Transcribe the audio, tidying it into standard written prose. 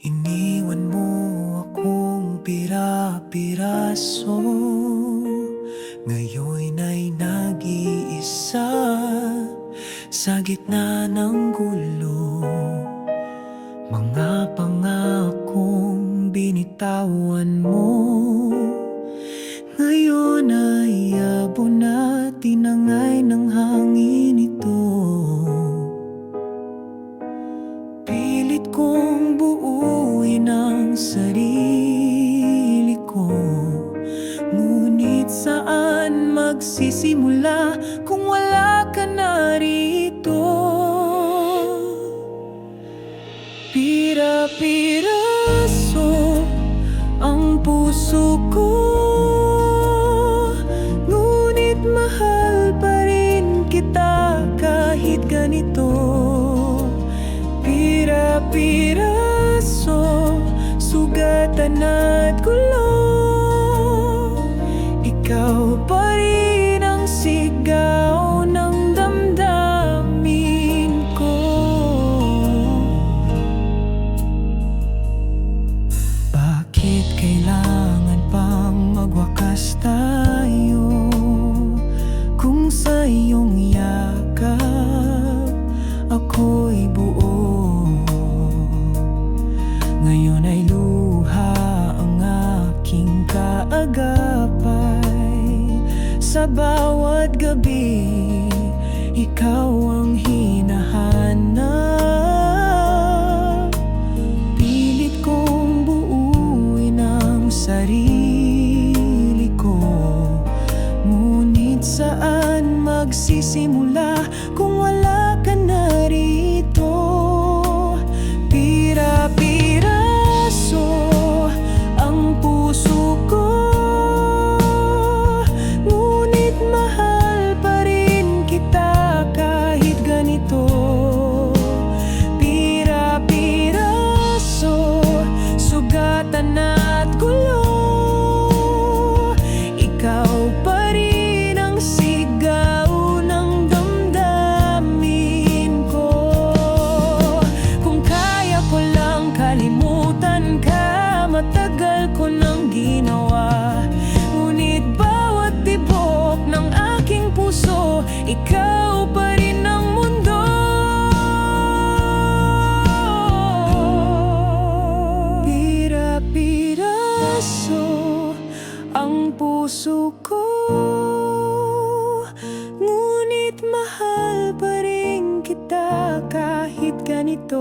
Iniwan mo akong pira-piraso, ngayon ay nag-iisa sa gitna ng gulo. Mga pangakong binitawan mo, ngayon ay abo na tinangay ng hangin ito. Pilit kong buuin ang sarili ko, ngunit saan magsisimula kung wala ka na rito? Pira-piraso ang puso ko, ngunit mahal pa rin kita kahit ganito. Pira-piraso, sugatan at gulo, ikaw pa rin ang sigaw ng damdamin ko. Bakit kailangan pang magwakas tayo kung sa iyong yakap ako'y buo? Ngayon ay luha ang aking kaagapay, sa bawat gabi ikaw ang hinahanap. Pilit kong buuin ang sarili ko, ngunit saan magsisimula kung wala ka na rito? Pira-piraso ang puso ko, ngunit mahal pa rin kita kahit ganito. Pira-piraso, sugatan at gulo, ikaw pa rin ang sigaw ng damdamin ko. Kung kaya ko lang kalimutan ka, matagal ko nang ginawa, ngunit bawat tibok ng aking puso, ikaw pa rin ang mundo. Pira-piraso ang puso ko, ngunit mahal pa rin kita kahit ganito.